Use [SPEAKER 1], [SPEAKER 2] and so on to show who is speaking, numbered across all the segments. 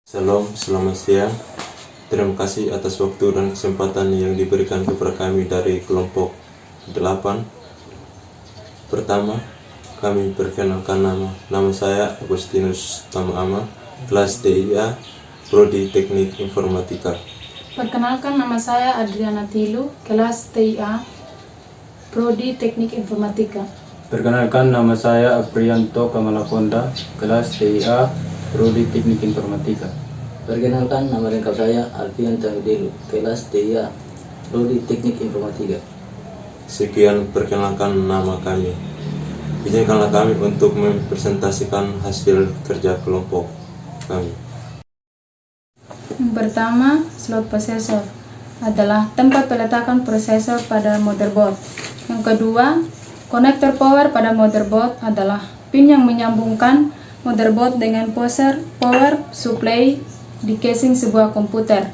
[SPEAKER 1] Salam, selamat siang. Terima kasih atas waktu dan kesempatan yang diberikan kepada kami dari kelompok 8. Pertama, kami perkenalkan nama saya Agustinus Tamaama, kelas TIA, Prodi Teknik Informatika.
[SPEAKER 2] Perkenalkan, nama saya Adriana Tilu, kelas TIA, Prodi Teknik Informatika.
[SPEAKER 3] Perkenalkan, nama saya Aprianto Kamalakonda, kelas TIA, Prodi Teknik Informatika.
[SPEAKER 4] Perkenalkan, nama lengkap saya Alfian Tamidelu, kelas TIA, Prodi Teknik Informatika.
[SPEAKER 1] Sekian perkenalkan nama kami. Izinkanlah kami untuk mempresentasikan hasil kerja kelompok kami.
[SPEAKER 2] Yang pertama, slot prosesor adalah tempat peletakan prosesor pada motherboard. Yang kedua, konektor power pada motherboard adalah pin yang menyambungkan motherboard dengan power supply di casing sebuah komputer.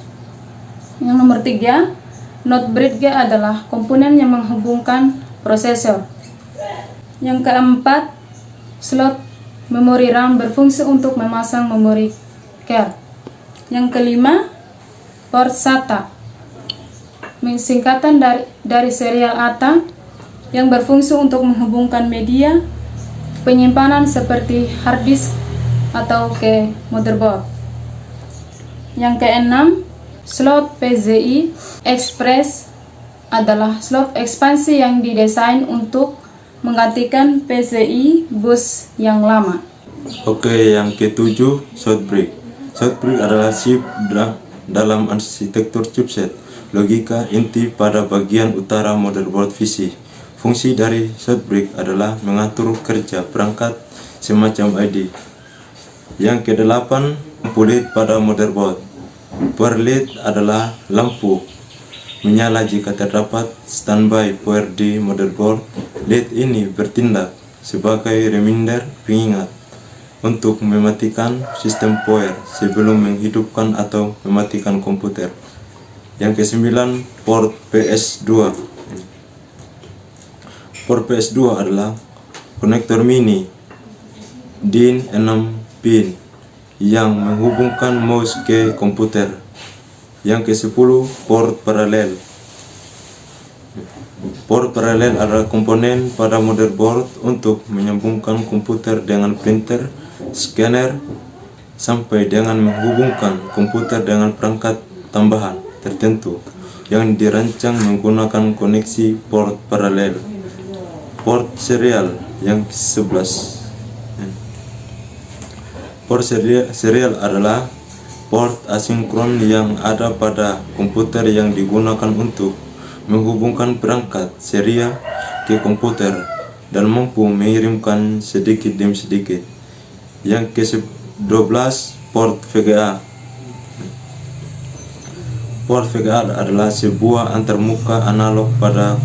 [SPEAKER 2] Yang nomor 3, node bridge adalah komponen yang menghubungkan prosesor. Yang keempat, slot memori RAM berfungsi untuk memasang memori card. Yang kelima, port SATA, singkatan dari serial ATA, yang berfungsi untuk menghubungkan media penyimpanan seperti hard disk atau ke motherboard. Yang keenam, slot PCI Express adalah slot ekspansi yang didesain untuk menggantikan PCI bus yang lama.
[SPEAKER 1] Oke, yang ketujuh, short break. Short break adalah chip dalam arsitektur chipset logika inti pada bagian utara motherboard PC. Fungsi dari short break adalah mengatur kerja perangkat semacam ID. Yang kedelapan, lampu LED pada motherboard. Power LED adalah lampu menyala jika terdapat standby power di motherboard. LED ini bertindak sebagai reminder pengingat untuk mematikan sistem power sebelum menghidupkan atau mematikan komputer. Yang kesembilan, port PS2. Port PS2 adalah konektor mini DIN 6 pin yang menghubungkan mouse ke komputer. Yang ke-10, port paralel. Port paralel adalah komponen pada motherboard untuk menyambungkan komputer dengan printer, scanner, sampai dengan menghubungkan komputer dengan perangkat tambahan tertentu yang dirancang menggunakan koneksi port paralel. Port serial yang 11. Port serial adalah port asinkron yang ada pada komputer yang digunakan untuk menghubungkan perangkat serial ke komputer dan mampu mengirimkan sedikit demi sedikit. Yang ke-12, port VGA. Port VGA adalah sebuah antarmuka analog pada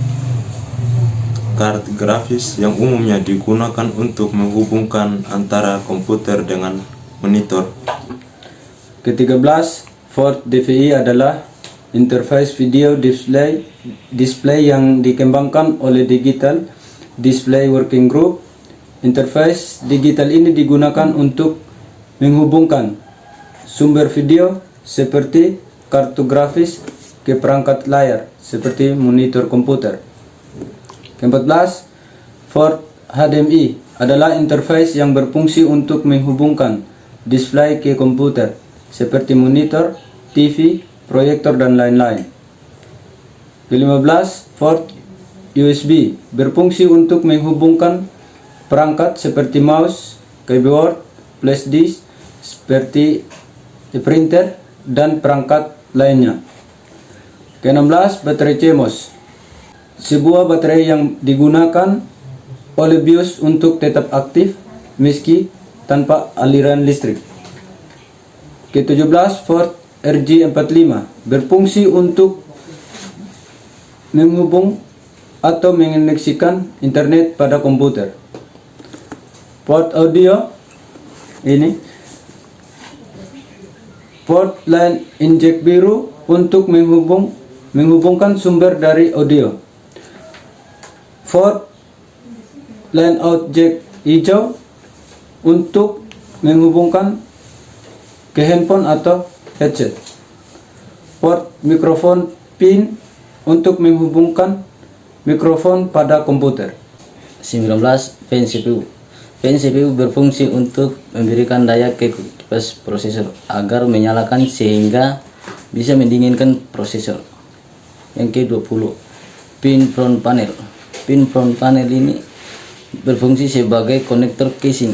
[SPEAKER 1] kartu grafis yang umumnya digunakan untuk menghubungkan antara komputer dengan monitor.
[SPEAKER 3] Ke-13, port DVI adalah interface video display yang dikembangkan oleh Digital Display Working Group. Interface digital ini digunakan untuk menghubungkan sumber video seperti kartu grafis ke perangkat layar seperti monitor komputer. Ke-14, port HDMI adalah interface yang berfungsi untuk menghubungkan display ke komputer seperti monitor, TV, proyektor, dan lain-lain. Ke-15, port USB berfungsi untuk menghubungkan perangkat seperti mouse, keyboard, flash disk, seperti printer, dan perangkat lainnya. Ke-16, baterai CMOS, sebuah baterai yang digunakan oleh BIOS untuk tetap aktif meski tanpa aliran listrik. Ke-17, port RJ45 berfungsi untuk menghubung atau mengoneksikan internet pada komputer. Port audio ini, port line inject biru untuk menghubungkan sumber dari audio. Port line out jack hijau untuk menghubungkan ke handphone atau headset. Port mikrofon pin untuk menghubungkan mikrofon pada komputer.
[SPEAKER 4] 19. Fan CPU. Fan CPU berfungsi untuk memberikan daya ke kipas prosesor agar menyalakan sehingga bisa mendinginkan prosesor. Yang ke-20. Pin front panel. Pin front panel ini berfungsi sebagai konektor casing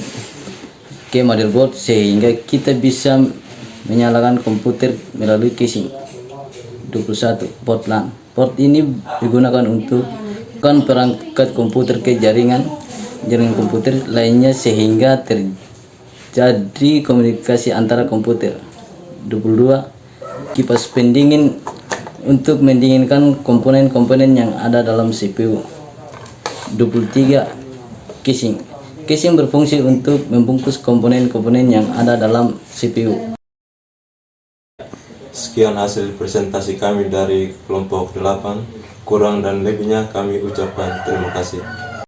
[SPEAKER 4] ke motherboard sehingga kita bisa menyalakan komputer melalui casing. 21. Port LAN. Port ini digunakan untuk perangkat komputer ke jaringan komputer lainnya sehingga terjadi komunikasi antara komputer. 22. Kipas pendingin untuk mendinginkan komponen-komponen yang ada dalam CPU. 23. Casing. Casing berfungsi untuk membungkus komponen-komponen yang ada dalam CPU.
[SPEAKER 1] Sekian hasil presentasi kami dari kelompok 8. Kurang dan lebihnya kami ucapkan terima kasih.